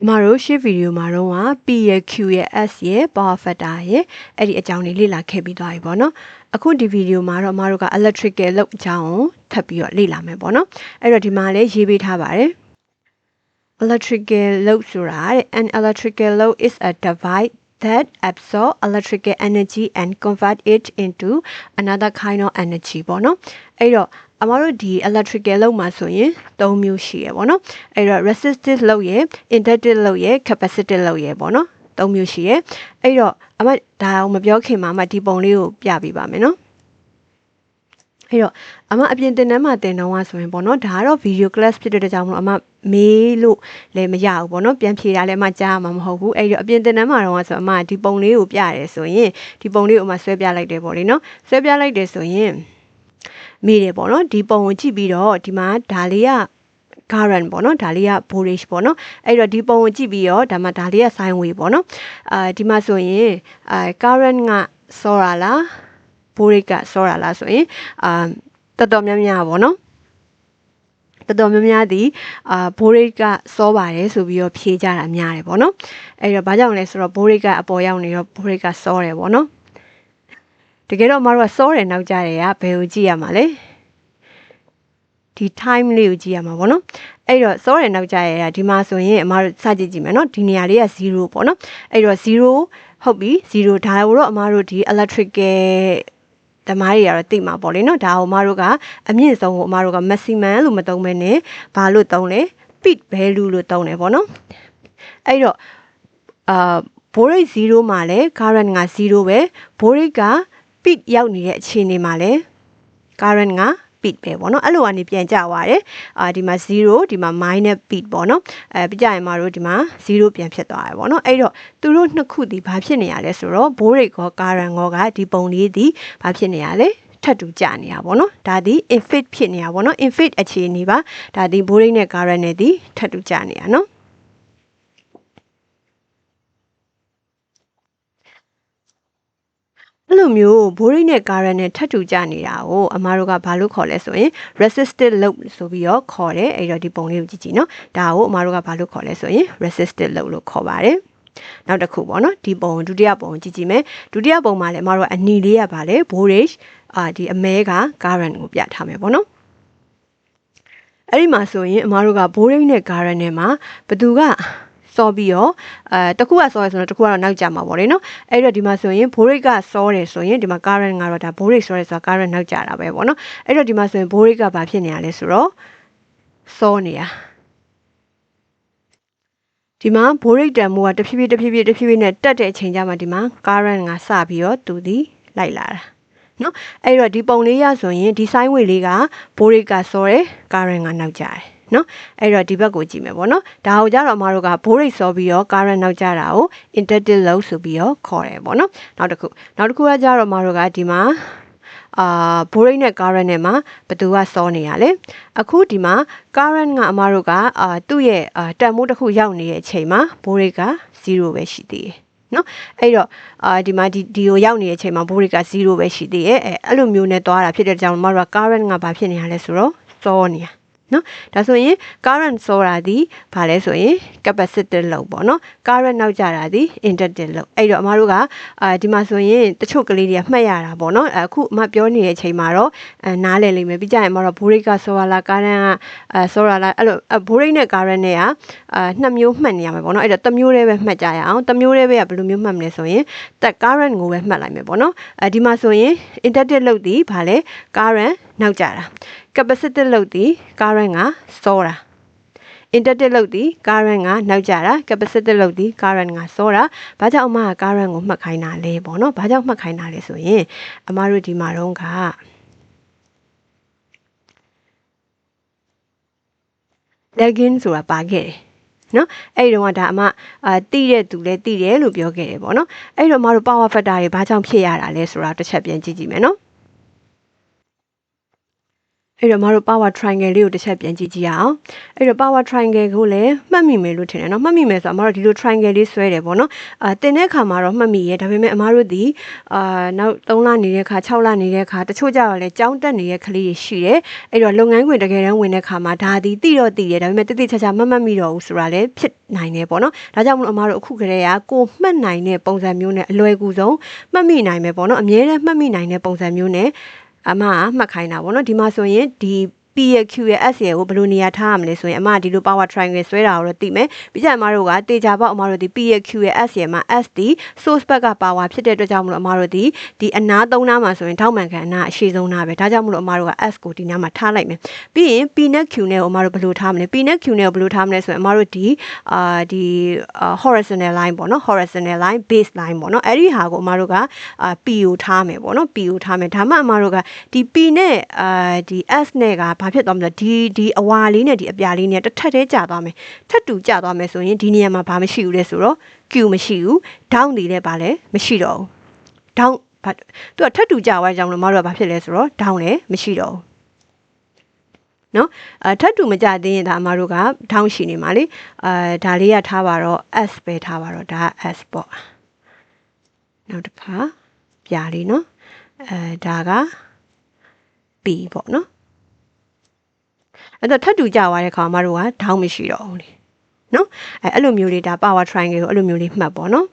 မှာတို့ရှေ့ဗီဒီယိုမှာတော့ P ရဲ့ Q ရဲ့ S ရဲ့ power factor ရဲ့အဲ့ဒီအကြောင်းလေးလေ့လာခဲ့ပြီးသွားပြီပေါ့နော်အခုဒီဗီဒီယိုမှာတော့တို့က electrical load အကြောင်းကိုထပ်ပြီးတော့လေ့လာမယ်ပေါ့နော်အဲ့တော့ဒီမှာလည်းရေးပေးထားပါတယ် electrical load ဆိုတာတဲ့ an electrical load is a device that absorb electrical energy and convert it into another kind of energy ပေါ့နော်အဲ့တော့တို့ဒီ electrical load မှာဆိုရင်၃မျိုးရှိရပေါ့နော်အဲ့တော့ resistive load ရယ် inductive load ရယ် capacitive load ရယ်ပေါ့နော်၃မျိုးရှိရအဲ့တော့ဒါအောင်မပြောခင်မှာဒီပုံလေးကိုပြပေးပါမယ်နော်အဲ့တော့အပြင်တင်တန်းမှာတင်တော့ဆိုရင်ပေါ့နော်ဒါကတော့ video class ဖြစ်တဲ့ကြောင့်မလို့မေးလို့လည်းမရဘူးပေါ့နော်ပြန်ဖြေတာလည်းကြားမှာမဟုတ်ဘူးအဲ့တော့အပြင်တင်တန်းမှာတော့ဆိုဒီပုံလေးကိုပြရတယ်ဆိုရင်ဒီပုံလေးကိုဆွဲပြလိုက်တယ်ပေါ့လေနော်ဆွဲပြလိုက်တယ်ဆိုရင်မေးတယ်ပေါ့နော်ဒီပုံကိုကြည့်ပြီးတော့ဒီမှာဒါလေးက current ပေါ့နော်ဒါလေးက voltage ပေါ့နော်အဲ့တော့ဒီပုံကိုကြည့်ပြီးတော့ဒါလေးက sine wave ပေါ့နော်ဒီမှာဆိုရင်current ကစောတာလား voltage ကစောတာလားဆိုရင်တော်တော်များများပေါ့နော်တော်တော်များများဒီvoltage ကစောပါတယ်ဆိုပြီးတော့ဖြေကြတာများတယ်ပေါ့နော်အဲ့တော့ဘာကြောင့်လဲဆိုတော့ voltage ကအပေါ်ရောက်နေတော့ voltage ကစောတယ်ပေါ့နော်တကယ်တော့တို့ကစောတယ်နောက်ကြတယ်ကဘယ်ကိုကြည့်ရမှာလဲဒီ time လေးကိုကြည့်ရမှာပေါ့နော်အဲ့တော့စောတယ်နောက်ကြရတာဒီမှာဆိုရင်တို့စကြည့်မယ်နော်ဒီနေရာလေးက0ပေါ့နော်အဲ့တော့0ဟုတ်ပြီ0ဒါကိုတော့တို့ဒီ electrical ဓမ္မတွေကတော့သိမှာပေါ့လေနော်ဒါကိုတို့ကအမြင့်ဆုံးကိုတို့က maximum လို့မသုံးဘဲနဲ့ဘာလို့သုံးလဲ peak value လို့သုံးတယ်ပေါ့နော်အဲ့တော့voltage 0မှာလဲ current က0ပဲ voltage က peak ရောက်နေတဲ့အခြေအနေမှာလဲ current က peak ပဲပေါ့နော်အဲ့လိုကနေပြန်ကြသွားတယ်ဒီမှာ0ဒီမှာ minus peak ပေါ့နော်ပြကြရင်တို့ဒီမှာ0ပြန်ဖြစ်သွားတယ်ပေါ့နော်အဲ့တော့သူတို့နှစ်ခုဒီဘာဖြစ်နေရလဲဆိုတော့ voltage ကော current ကောကဒီပုံလေးဒီဘာဖြစ်နေရလဲထပ်တူကြနေတာပေါ့နော်ဒါဒီ infinite ဖြစ်နေတာပေါ့နော် infinite အခြေအနေပါဒါဒီ voltage နဲ့ current နဲ့ဒီထပ်တူကြနေတာနော်အဲ့လိုမျိုး voltage နဲ့ current နဲ့ထပ်တူကြနေတာကိုတို့ကဘာလို့ခေါ်လဲဆိုရင် resistive load ဆိုပြီးတော့ခေါ်တယ်အဲ့တော့ဒီပုံလေးကိုကြည့်နော်ဒါကိုတို့ကဘာလို့ခေါ်လဲဆိုရင် resistive load လို့ခေါ်ပါတယ်နောက်တစ်ခုပေါ့နော်ဒီပုံဒုတိယပုံကြည့်မယ်ဒုတိယပုံမှာလည်းတို့ကအနီလေးရပါလေ voltage ဒီအမဲက current ကိုပြထားမယ်ပေါ့နော်အဲ့ဒီမှာဆိုရင်တို့က voltage နဲ့ current နဲ့မှာဘယ်သူကစောပြီးတော့တခုကစောရဲဆိုတော့တခုကတော့နောက်ကျမှာပေါ့လေနော်အဲ့တော့ဒီမှာဆိုရင် voltage ကစောတယ်ဆိုရင်ဒီမှာ current ကတော့ဒါ voltage စောတယ်ဆိုတာ current နောက်ကျတာပဲပေါ့နော်အဲ့တော့ဒီမှာဆိုရင် voltage ကဘာဖြစ်နေရလဲဆိုတော့စောနေတာဒီမှာ voltage တန်ဖိုးကတဖြည်းဖြည်းနဲ့တက်တဲ့အချိန်ကျမှဒီမှာ current ကစပြီးတော့သူဒီလိုက်လာတာနော်အဲ့တော့ဒီပုံလေးရဆိုရင်ဒီ sine wave လေးက voltage ကစောတယ် current ကနောက်ကျတယ်နော်အဲ့တော့ဒီဘက်ကိုကြည့်မယ်ပေါ့နော်ဒါကိုကြတော့တို့က voltage စောပြီးတော့ current နောက်ကျတာကို inductive load ဆိုပြီးတော့ခေါ်တယ်ပေါ့နော်နောက်တစ်ခုကကြတော့တို့ကဒီမှာvoltage နဲ့ current နဲ့မှာဘယ်သူကစောနေရလဲအခုဒီမှာ current ကတို့ကသူ့ရဲ့တန်ဖိုးတစ်ခုရောက်နေတဲ့အချိန်မှာ voltage က0ပဲရှိသေးတယ်နော်အဲ့တော့ဒီမှာဒီကိုရောက်နေတဲ့အချိန်မှာ voltage က0ပဲရှိသေးရဲ့အဲ့လိုမျိုးနဲ့သွားတာဖြစ်တဲ့ကြောင့်တို့က current ကဘာဖြစ်နေရလဲဆိုတော့စောနေတာနော်ဒါဆိုရင် current စောတာဒီဘာလဲဆိုရင် capacitive load ပေါ့နော် current နောက်ကျတာဒီ inductive load အဲ့တော့တို့ကဒီမှာဆိုရင်တချို့ကလေးတွေကမှတ်ရတာပေါ့နော်အခုပြောနေတဲ့အချိန်မှာတော့နားလည်လိမ့်မယ်ပြီးကြရင်တို့ voltage ကစောရလား current ကစောရလားအဲ့လို voltage နဲ့ current နဲ့ကနှစ်မျိုးမှတ်နေရမှာပေါ့နော်အဲ့တော့တစ်မျိုးတည်းပဲမှတ်ကြရအောင်တစ်မျိုးတည်းပဲဘယ်လိုမျိုးမှတ်မလဲဆိုရင် current ကိုပဲမှတ်လိုက်မယ်ပေါ့နော်ဒီမှာဆိုရင် inductive load ဒီဘာလဲ current နောက်ကျတာ capacitive load ဒီ current ကစောတာ inductive load ဒီ current ကနောက်ကျတာ capacitive load ဒီ current ကစောတာဘာကြောင့်က current ကိုမှတ်ခိုင်းတာလဲပေါ့နော်ဘာကြောင့်မှတ်ခိုင်းတာလဲဆိုရင်တို့ဒီမှာတော့ကlagging ဆိုတာပါခဲ့တယ်နော်အဲ့ဒီတော့ဒါတိတဲ့သူလည်းတိတယ်လို့ပြောခဲ့တယ်ပေါ့နော်အဲ့တော့တို့ power factor တွေဘာကြောင့်ဖြစ်ရတာလဲဆိုတာတစ်ချက်ပြန်ကြည့်မယ်နော် အဲ့တော့မတို့ power triangle လေးကိုတစ်ချက်ပြန်ကြည့်ကြည့်အောင်အဲ့တော့ power triangle ကိုလည်းမှတ်မိမယ်လို့ထင်တယ်เนาะမှတ်မိမယ်ဆိုတော့အမတို့ဒီလို triangle လေးဆွဲတယ်ပေါ့နော်တင်တဲ့အခါမှာတော့မှတ်မိရဲ့ဒါပေမဲ့အမတို့ဒီနောက်3လနေတဲ့အခါ6လနေတဲ့အခါတချို့ကြတော့လည်းကြောင်းတက်နေတဲ့ကလေးတွေရှိတယ်အဲ့တော့လုပ်ငန်းခွင်တကယ်တမ်းဝင်တဲ့အခါမှာဒါဒီတိတော့တိတယ်ဒါပေမဲ့တိတိကျကျမမှတ်မိတော့ဘူးဆိုတာလည်းဖြစ်နိုင်တယ်ပေါ့နော်ဒါကြောင့်မလို့အမတို့အခုကတည်းကကိုမှတ်နိုင်တဲ့ပုံစံမျိုးနဲ့အလွယ်ကူဆုံးမှတ်မိနိုင်မယ်ပေါ့နော်အမြဲတမ်းမှတ်မိနိုင်တဲ့ပုံစံမျိုးနဲ့အမမှတ်ခိုင်းတာပေါ့နော်ဒီမှာဆိုရင်ဒီ P ရဲ့ Q ရဲ့ S ရဲ့ကိုဘယ်လိုနေရာထားရမလဲဆိုရင်အမဒီလို power triangle ဆွဲတာကိုတော့သိမယ်ပြီးကြအမတို့ကတေချာပေါက်အမတို့ဒီ P ရဲ့ Q ရဲ့ S ရဲ့မှာ S ဒီ source ဘက်က power ဖြစ်တဲ့အတွက်ကြောင့်မလို့အမတို့ဒီအနား3နားမှာဆိုရင်ထောက်မှန်ခံအနားအရှိဆုံးနားပဲဒါကြောင့်မလို့အမတို့က S ကိုဒီနားမှာထားလိုက်မယ်ပြီးရင် P နဲ့ Q နဲ့ကိုအမတို့ဘယ်လိုထားမလဲ P နဲ့ Q နဲ့ကိုဘယ်လိုထားမလဲဆိုရင်အမတို့ဒီ horizontal line ပေါ့နော် horizontal line base line ပေါ့နော်အဲ့ဒီဟာကိုအမတို့ကP ကိုထားမယ်ပေါ့နော် P ကိုထားမယ်ဒါမှအမတို့ကဒီ P နဲ့ဒီ S နဲ့ကဘာဖြစ်သွားမလဲဒီအဝါလေးနဲ့ဒီအပြာလေးနဲ့တစ်ထပ်တည်းကျသွားမယ်ထပ်တူကျသွားမယ်ဆိုရင်ဒီနေရာမှာဘာမရှိဘူးလဲဆိုတော့ Q မရှိဘူး down နေလည်းဘာလဲမရှိတော့ဘူး down သူကထပ်တူကျသွားကြောင်းလို့မတို့ကဘာဖြစ်လဲဆိုတော့ down လည်းမရှိတော့ဘူးနော်ထပ်တူမကြသေးရင်ဒါအမတို့က down ရှိနေမှာလေဒါလေးကထားပါတော့ S ပဲထားပါတော့ဒါ S ပေါ့နောက်တစ်ခါပြာလေးနော်ဒါက P ပေါ့နော်အဲ့တော့ထပ်တူကြသွားတဲ့ခါမှာတို့ကဒေါင်းမရှိတော့ဘူးလေနော်အဲ့လိုမျိုးလေးဒါ power triangle ကိုအဲ့လိုမျိုးလေးမှတ်ပေါ့နော်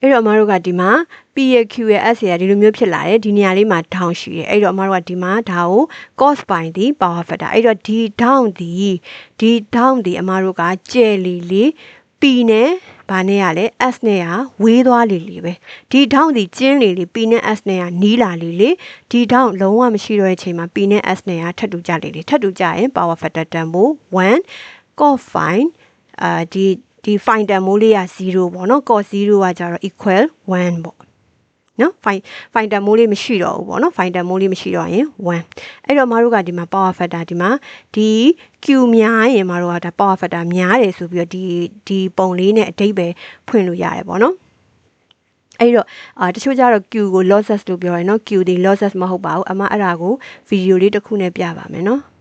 အဲ့တော့အမတို့ကဒီမှာ P ရဲ့ Q ရဲ့ S ရဲ့ဒီလိုမျိုးဖြစ်လာတယ်ဒီနေရာလေးမှာဒေါင်းရှိတယ်အဲ့တော့အမတို့ကဒီမှာဒါကို cos ပိုင်းဒီ power factor အဲ့တော့ဒီဒေါင်းဒီအမတို့ကကျဲလီလေးP နဲ့ဘာနဲ့ရလဲ S နဲ့ကဝေးသွားလေပဲဒီထောင့်ဒီကျင်းလေ P နဲ့ S နဲ့ကနီးလာလေဒီထောင့်လုံးဝမရှိတော့တဲ့အချိန်မှာ P နဲ့ S နဲ့ကထပ်တူကြလေထပ်တူကြရင် power factor တန်ဖိုး1 cos fine ဒီ fine တန်ဖိုးလေးက0ပေါ့နော် cos 0ကကြတော့ equal 1ပေါ့နော် fine တန်မိုးလေးမရှိတော့ဘူးပေါ့နော် fine တန်မိုးလေးမရှိတော့ရင်1အဲ့တော့မတို့ကဒီမှာ power factor ဒီမှာဒီ Q များရင်မတို့ကဒါ power factor များတယ်ဆိုပြီးတော့ဒီပုံလေးနဲ့အဓိပ္ပာယ်ဖွင့်လို့ရတယ်ပေါ့နော်အဲ့တော့တချို့ကျတော့ Q ကို losses လို့ပြောတယ်နော် Q ဒီ losses မဟုတ်ပါဘူးအမအဲ့ဒါကိုဗီဒီယိုလေးတစ်ခုနဲ့ပြပါမယ်နော်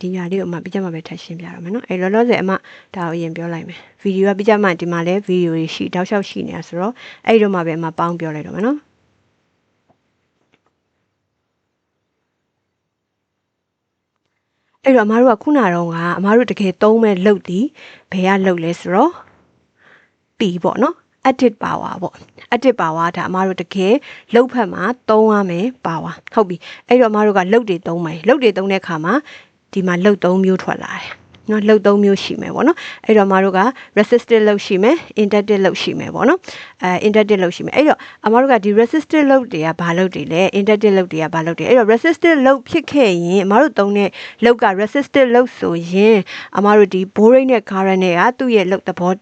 ဒီညာလေးကိုအမပြီးကြမှာပဲထပ်ရှင်းပြရမယ်နော်အဲ့လောလောဆယ်အမဒါကိုအရင်ပြောလိုက်မယ်ဗီဒီယိုကပြီးကြမှာဒီမှာလဲဗီဒီယိုတွေရှိတောက်လျှောက်ရှိနေတာဆိုတော့အဲ့တော့မှပဲအမပေါင်းပြောလိုက်တော့မယ်နော်အဲ့တော့အမတို့ကခုနကတော့ကအမတို့တကယ်သုံးမဲ့လုပ်တည်ဘယ်ကလုပ်လဲဆိုတော့ P ပေါ့နော် added power ပေါ့ added power ဒါအမတို့တကယ်လုတ်ဖက်မှာသုံးရမယ် power ဟုတ်ပြီအဲ့တော့အမတို့ကလုတ်တွေသုံးမယ်လုတ်တွေသုံးတဲ့အခါမှာဒီမှာလုတ်3မျိုးထွက်လာတယ်နော်လုတ်3မျိုးရှိမယ်ပေါ့နော်အဲ့တော့အမတို့က resistive လုတ်ရှိမယ် inductive လုတ်ရှိမယ်ပေါ့နော်inductive လုတ်ရှိမယ်အဲ့တော့အမတို့ကဒီ resistive လုတ်တွေကဘာလုတ်တွေလဲ inductive လုတ်တွေကဘာလုတ်တွေအဲ့တော့ resistive လုတ်ဖြစ်ခဲ့ရင်အမတို့သုံးတဲ့လုတ်က resistive လုတ်ဆိုရင်အမတို့ဒီ voltage နဲ့ current နဲ့ကသူ့ရဲ့လုတ်သဘော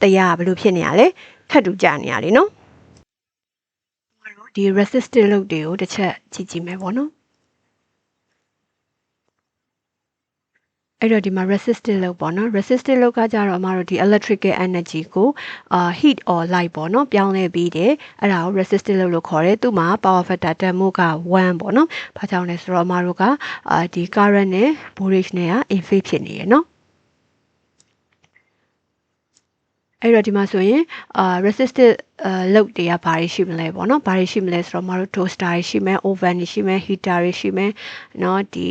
တရားဘယ်လိုဖြစ်နေရလဲထပ်တူကြနေရလေနော်ဒီ resistive load တွေကိုတစ်ချက်ကြည့်ကြည့်မယ်ပေါ့နော်အဲ့တော့ဒီမှာ resistive load ပေါ့နော် resistive load ကကြတော့အမတို့ဒီ electrical energy ကိုheat or light ပေါ့နော်ပြောင်းလဲပြီးတယ်အဲ့ဒါကို resistive load လို့ခေါ်တယ်သူ့မှာ power factor တန်ဖိုးက1ပေါ့နော်ဘာကြောင့်လဲဆိုတော့အမတို့ကဒီ current နဲ့ voltage နဲ့က in phase ဖြစ်နေရယ်နော်အဲ့တော့ဒီမှာဆိုရင် resistive load တွေကဘာတွေရှိမလဲပေါ့နော်ဘာတွေရှိမလဲဆိုတော့မတို့ toaster တွေရှိမယ် oven တွေရှိမယ် heater တွေရှိမယ်เนาะဒီ